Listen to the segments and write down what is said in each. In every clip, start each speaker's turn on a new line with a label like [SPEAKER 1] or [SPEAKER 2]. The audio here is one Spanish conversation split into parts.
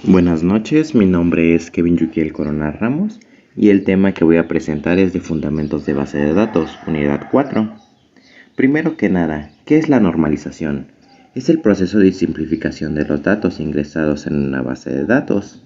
[SPEAKER 1] Buenas noches, mi nombre es Kevin Yukiel Corona Ramos y el tema que voy a presentar es de Fundamentos de Base de Datos, Unidad 4. Primero que nada, ¿qué es la normalización? Es el proceso de simplificación de los datos ingresados en una base de datos.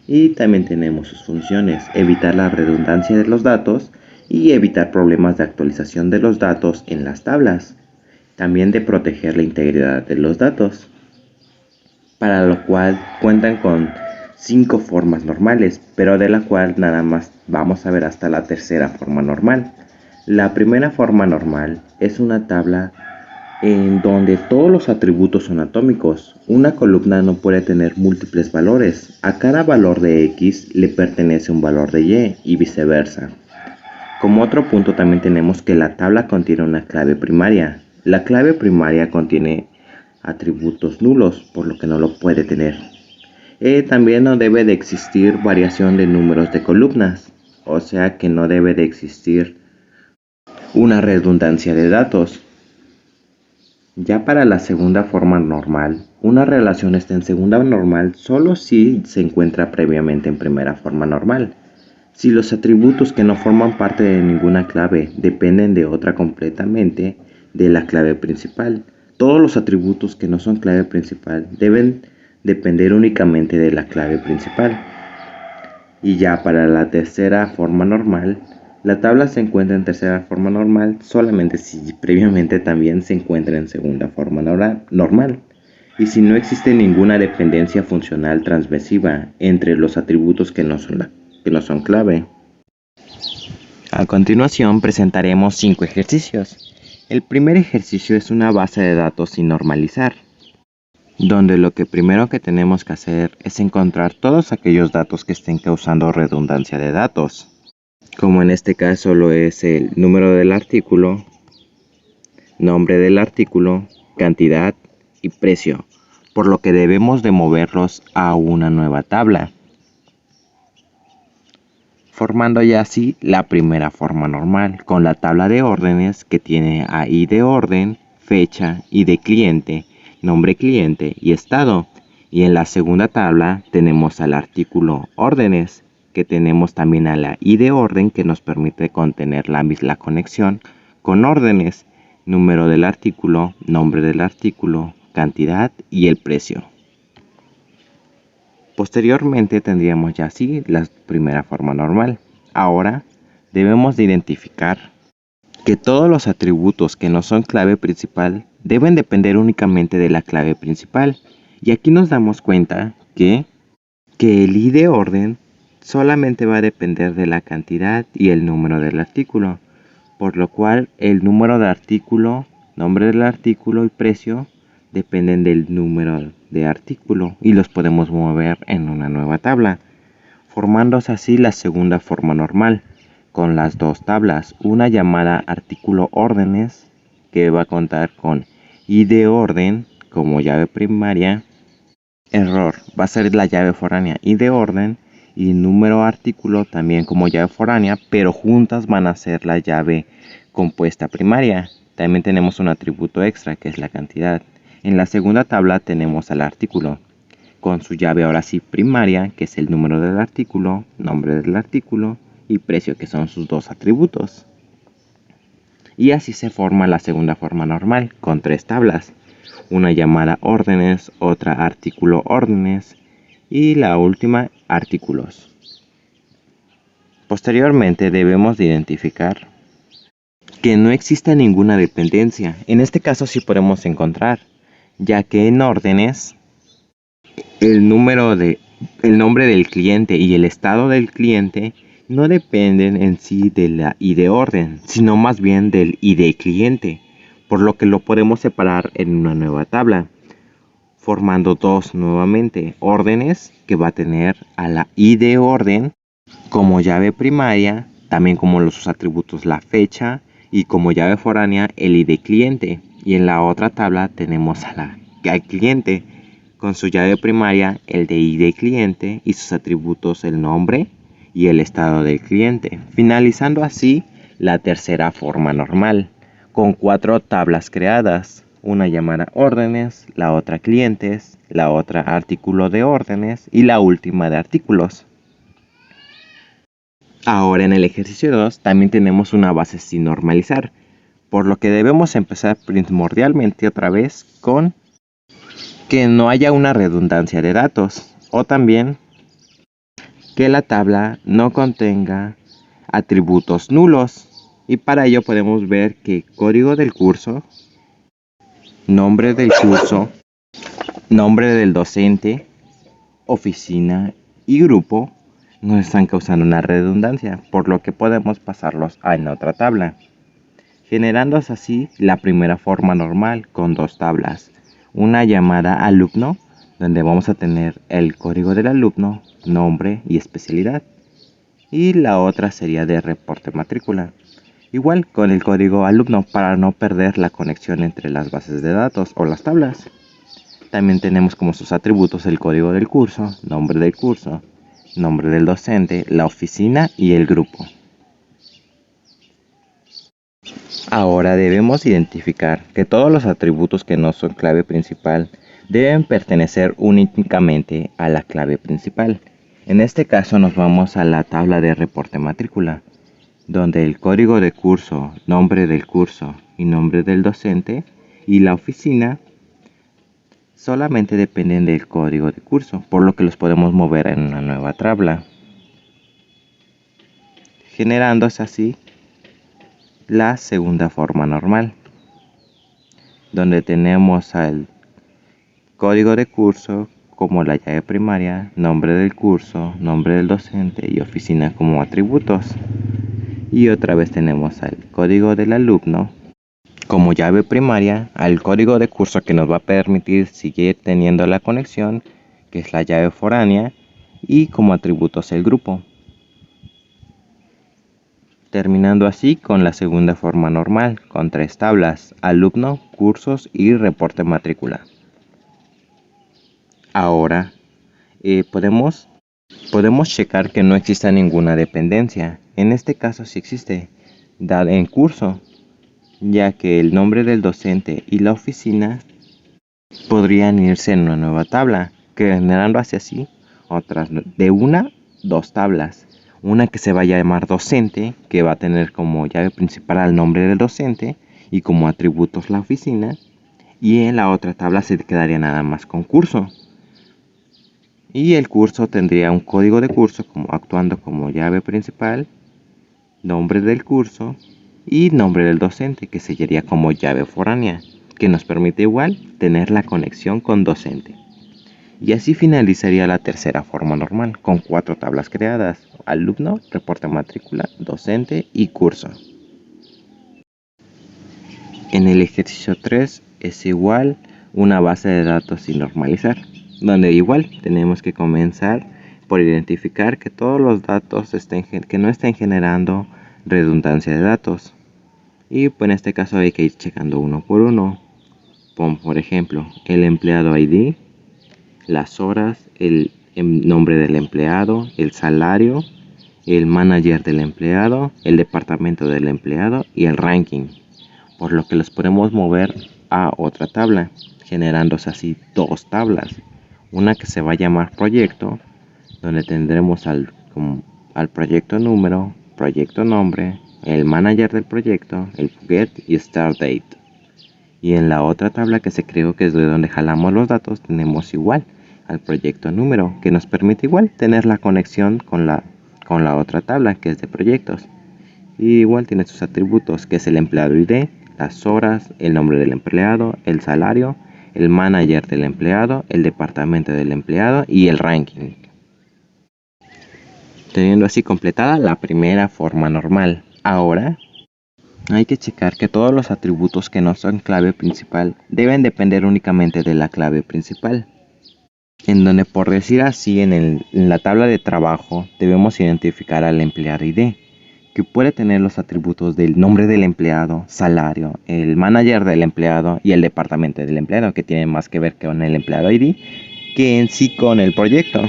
[SPEAKER 1] Y también tenemos sus funciones, evitar la redundancia de los datos y evitar problemas de actualización de los datos en las tablas. También de proteger la integridad de los datos, para lo cual cuentan con 5 formas normales, pero de la cual nada más vamos a ver hasta la tercera forma normal. La primera forma normal es una tabla en donde todos los atributos son atómicos. Una columna no puede tener múltiples valores. A cada valor de X le pertenece un valor de Y y viceversa. Como otro punto también tenemos que la tabla contiene una clave primaria. La clave primaria contiene atributos nulos, por lo que no lo puede tener. También no debe de existir variación de números de columnas, o sea que no debe de existir una redundancia de datos. Ya para la segunda forma normal, una relación está en segunda normal solo si se encuentra previamente en primera forma normal. Si los atributos que no forman parte de ninguna clave dependen de otra completamente de la clave principal, todos los atributos que no son clave principal deben depender únicamente de la clave principal. Y ya para la tercera forma normal, la tabla se encuentra en tercera forma normal solamente si previamente también se encuentra en segunda forma normal. Y si no existe ninguna dependencia funcional transversiva entre los atributos que no son clave. A continuación presentaremos 5 ejercicios. El primer ejercicio es una base de datos sin normalizar, donde lo que primero que tenemos que hacer es encontrar todos aquellos datos que estén causando redundancia de datos, como en este caso lo es el número del artículo, nombre del artículo, cantidad y precio, por lo que debemos de moverlos a una nueva tabla, formando ya así la primera forma normal, con la tabla de órdenes que tiene a ID de orden, fecha, ID cliente, nombre cliente y estado. Y en la segunda tabla tenemos al artículo órdenes, que tenemos también a la ID de orden que nos permite contener la conexión con órdenes, número del artículo, nombre del artículo, cantidad y el precio. Posteriormente tendríamos ya así la primera forma normal. Ahora debemos de identificar que todos los atributos que no son clave principal deben depender únicamente de la clave principal. Y aquí nos damos cuenta que el ID de orden solamente va a depender de la cantidad y el número del artículo, por lo cual el número del artículo, nombre del artículo y precio dependen del número de artículo y los podemos mover en una nueva tabla, formándose así la segunda forma normal, con las dos tablas, una llamada artículo órdenes, que va a contar con ID de orden como llave primaria, va a ser la llave foránea ID de orden, y número artículo también como llave foránea, pero juntas van a ser la llave compuesta primaria. También tenemos un atributo extra que es la cantidad. En la segunda tabla tenemos al artículo con su llave ahora sí primaria, que es el número del artículo, nombre del artículo y precio, que son sus dos atributos. Y así se forma la segunda forma normal con 3 tablas, una llamada órdenes, otra artículo órdenes y la última artículos. Posteriormente debemos de identificar que no exista ninguna dependencia. En este caso sí podemos encontrar, ya que en órdenes el nombre del cliente y el estado del cliente no dependen en sí de la ID orden, sino más bien del ID cliente, por lo que lo podemos separar en una nueva tabla, formando dos nuevamente órdenes que va a tener a la ID orden como llave primaria, también como sus atributos la fecha y como llave foránea el ID cliente. Y en la otra tabla tenemos al cliente con su llave primaria el de ID cliente y sus atributos el nombre y el estado del cliente, finalizando así la tercera forma normal con 4 tablas creadas una llamada órdenes, la otra clientes, la otra artículo de órdenes y la última de artículos. Ahora en el ejercicio 2 también tenemos una base sin normalizar, por lo que debemos empezar primordialmente otra vez con que no haya una redundancia de datos o también que la tabla no contenga atributos nulos. Y para ello podemos ver que código del curso, nombre del curso, nombre del docente, oficina y grupo nos están causando una redundancia, por lo que podemos pasarlos a en otra tabla, generándose así la primera forma normal con dos tablas, una llamada alumno, donde vamos a tener el código del alumno, nombre y especialidad, y la otra sería de reporte matrícula, igual con el código alumno para no perder la conexión entre las bases de datos o las tablas. También tenemos como sus atributos el código del curso, nombre del curso, nombre del docente, la oficina y el grupo. Ahora debemos identificar que todos los atributos que no son clave principal deben pertenecer únicamente a la clave principal. En este caso nos vamos a la tabla de reporte matrícula, donde el código de curso, nombre del curso y nombre del docente y la oficina solamente dependen del código de curso, por lo que los podemos mover en una nueva tabla, generándose así la segunda forma normal, donde tenemos al código de curso como la llave primaria, nombre del curso, nombre del docente y oficina como atributos. Y otra vez tenemos al código del alumno como llave primaria, al código de curso que nos va a permitir seguir teniendo la conexión, que es la llave foránea, y como atributos el grupo. Terminando así con la segunda forma normal, con tres tablas, alumno, cursos y reporte matrícula. Ahora podemos checar que no exista ninguna dependencia. En este caso sí existe, dada en curso, ya que el nombre del docente y la oficina podrían irse en una nueva tabla, generando así otras de dos tablas. Una que se va a llamar docente, que va a tener como llave principal al nombre del docente y como atributos la oficina, y en la otra tabla se quedaría nada más con curso. Y el curso tendría un código de curso como actuando como llave principal, nombre del curso y nombre del docente, que seguiría como llave foránea, que nos permite igual tener la conexión con docente. Y así finalizaría la tercera forma normal, con 4 tablas creadas: alumno, reporte matrícula, docente y curso. En el ejercicio 3 es igual una base de datos sin normalizar, donde igual tenemos que comenzar por identificar que todos los datos que no estén generando redundancia de datos. Y pues en este caso hay que ir checando uno por uno. Por ejemplo, el empleado ID, las horas, el nombre del empleado, el salario, el manager del empleado, el departamento del empleado y el ranking, por lo que los podemos mover a otra tabla, generándose así dos tablas, una que se va a llamar proyecto, donde tendremos al proyecto número, proyecto nombre, el manager del proyecto, el get y start date. Y en la otra tabla que se creó, que es de donde jalamos los datos, tenemos igual al proyecto número, que nos permite igual tener la conexión con la otra tabla, que es de proyectos. Y igual tiene sus atributos, que es el empleado ID, las horas, el nombre del empleado, el salario, el manager del empleado, el departamento del empleado y el ranking. Teniendo así completada la primera forma normal. Ahora hay que checar que todos los atributos que no son clave principal deben depender únicamente de la clave principal, en donde, por decir así, en la tabla de trabajo debemos identificar al empleado ID, que puede tener los atributos del nombre del empleado, salario, el manager del empleado y el departamento del empleado, que tienen más que ver con el empleado ID que en sí con el proyecto,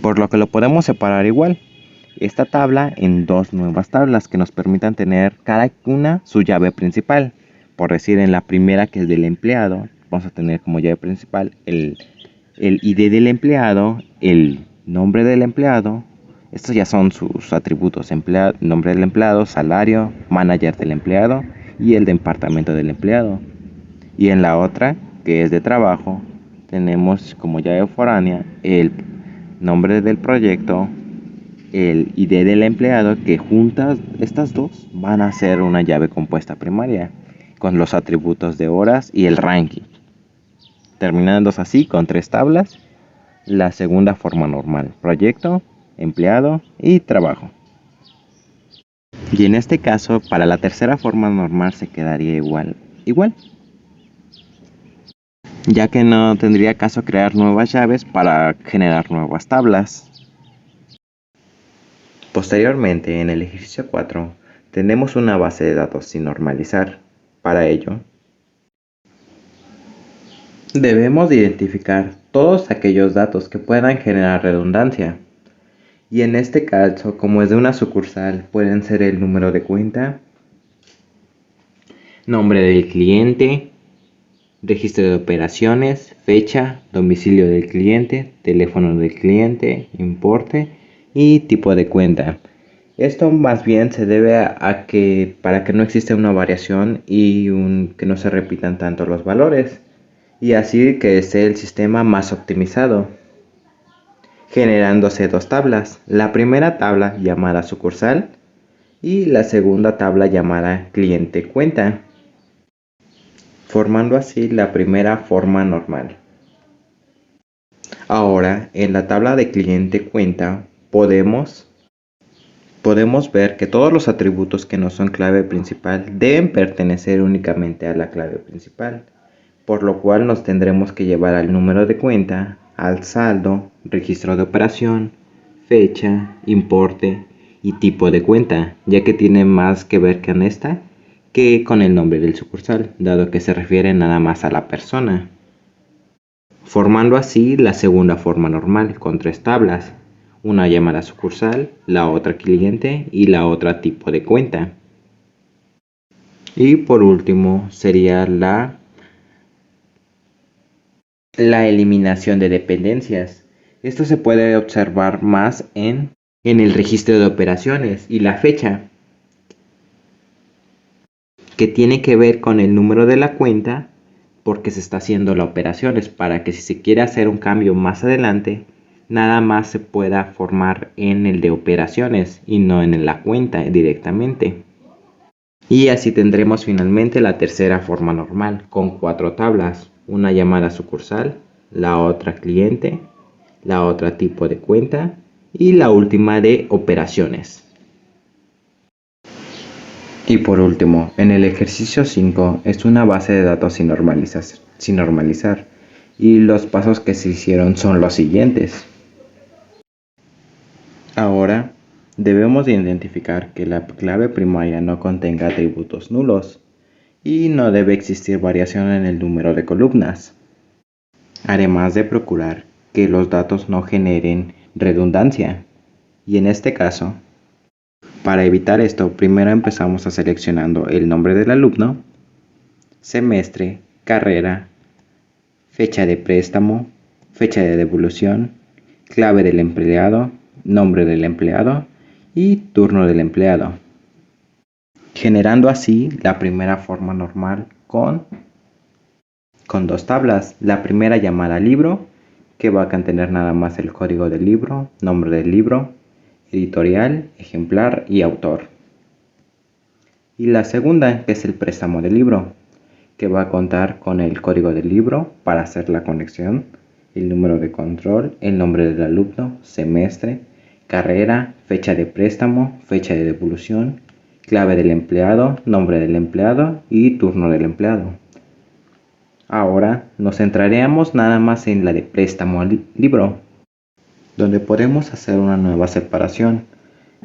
[SPEAKER 1] por lo que lo podemos separar igual esta tabla en dos nuevas tablas que nos permitan tener cada una su llave principal, por decir en la primera, que es del empleado, vamos a tener como llave principal el ID del empleado, el nombre del empleado. Estos ya son sus atributos: nombre del empleado, salario, manager del empleado y el departamento del empleado. Y en la otra, que es de trabajo, tenemos como llave foránea el nombre del proyecto, el ID del empleado, que juntas estas dos van a ser una llave compuesta primaria con los atributos de horas y el ranking, terminando así con 3 tablas: la segunda forma normal: proyecto, empleado y trabajo. Y en este caso, para la tercera forma normal se quedaría igual, ya que no tendría caso crear nuevas llaves para generar nuevas tablas. Posteriormente, en el ejercicio 4, tenemos una base de datos sin normalizar. Para ello, debemos identificar todos aquellos datos que puedan generar redundancia. Y en este caso, como es de una sucursal, pueden ser el número de cuenta, nombre del cliente, registro de operaciones, fecha, domicilio del cliente, teléfono del cliente, importe y tipo de cuenta. Esto más bien se debe a que para que no exista una variación y que no se repitan tanto los valores, y así que esté el sistema más optimizado, generándose 2 tablas: la primera tabla llamada sucursal y la segunda tabla llamada cliente cuenta, formando así la primera forma normal. Ahora, en la tabla de cliente cuenta podemos ver que todos los atributos que no son clave principal deben pertenecer únicamente a la clave principal, por lo cual nos tendremos que llevar al número de cuenta, al saldo, registro de operación, fecha, importe y tipo de cuenta, ya que tiene más que ver con esta que con el nombre del sucursal, dado que se refiere nada más a la persona, formando así la segunda forma normal con 3 tablas: una llamada sucursal, la otra cliente y la otra tipo de cuenta. Y por último sería la eliminación de dependencias. Esto se puede observar más en el registro de operaciones y la fecha, que tiene que ver con el número de la cuenta porque se está haciendo la operación. Es para que si se quiere hacer un cambio más adelante, nada más se pueda formar en el de operaciones y no en la cuenta directamente. Y así tendremos finalmente la tercera forma normal con 4 tablas: una llamada sucursal, la otra cliente, la otra tipo de cuenta y la última de operaciones. Y por último, en el ejercicio 5 es una base de datos sin normalizar, y los pasos que se hicieron son los siguientes. Ahora debemos identificar que la clave primaria no contenga atributos nulos y no debe existir variación en el número de columnas, además de procurar que los datos no generen redundancia. Y en este caso, para evitar esto, primero empezamos seleccionando el nombre del alumno, semestre, carrera, fecha de préstamo, fecha de devolución, clave del empleado, nombre del empleado y turno del empleado, generando así la primera forma normal con 2 tablas. La primera llamada libro, que va a contener nada más el código del libro, nombre del libro, editorial, ejemplar y autor. Y la segunda, que es el préstamo del libro, que va a contar con el código del libro para hacer la conexión, el número de control, el nombre del alumno, semestre, carrera, fecha de préstamo, fecha de devolución, clave del empleado, nombre del empleado y turno del empleado. Ahora nos centraremos nada más en la de préstamo al libro, donde podemos hacer una nueva separación,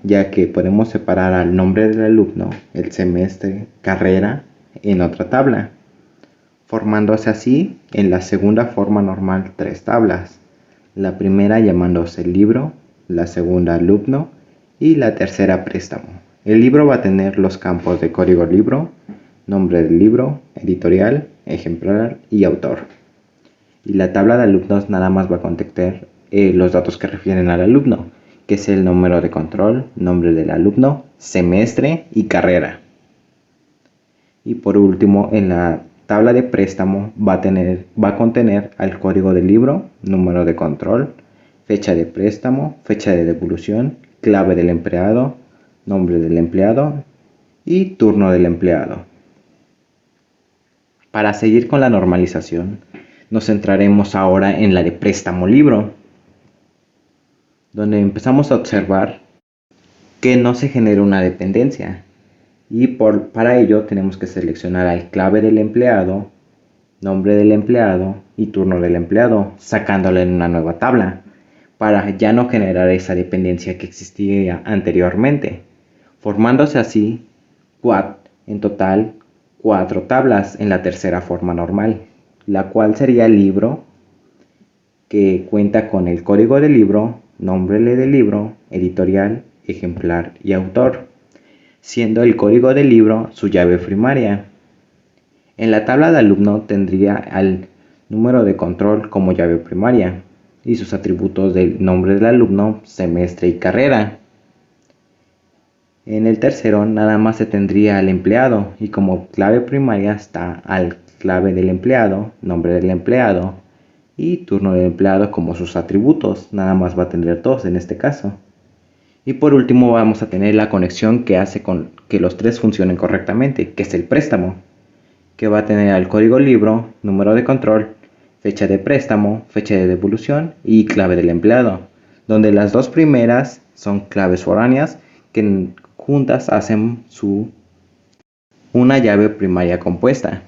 [SPEAKER 1] ya que podemos separar al nombre del alumno, el semestre, carrera en otra tabla, formándose así en la segunda forma normal 3 tablas: la primera llamándose libro, la segunda alumno y la tercera préstamo. El libro va a tener los campos de código libro, nombre del libro, editorial, ejemplar y autor. Y la tabla de alumnos nada más va a contener los datos que refieren al alumno, que es el número de control, nombre del alumno, semestre y carrera. Y por último, en la tabla de préstamo va a contener al código del libro, número de control, fecha de préstamo, fecha de devolución, clave del empleado, nombre del empleado y turno del empleado. Para seguir con la normalización, nos centraremos ahora en la de préstamo libro, donde empezamos a observar que no se genera una dependencia. Y para ello tenemos que seleccionar al clave del empleado, nombre del empleado y turno del empleado, sacándolo en una nueva tabla, para ya no generar esa dependencia que existía anteriormente, formándose así en total 4 tablas en la tercera forma normal, la cual sería el libro, que cuenta con el código del libro, nombre del libro, editorial, ejemplar y autor, siendo el código del libro su llave primaria. En la tabla de alumno tendría al número de control como llave primaria y sus atributos del nombre del alumno, semestre y carrera. En el tercero nada más se tendría al empleado y como clave primaria está al clave del empleado, nombre del empleado y turno del empleado como sus atributos. Nada más va a tener 2 en este caso. Y por último vamos a tener la conexión que hace con que los 3 funcionen correctamente, que es el préstamo, que va a tener al código libro, número de control, fecha de préstamo, fecha de devolución y clave del empleado, donde las 2 primeras son claves foráneas que juntas hacen una llave primaria compuesta.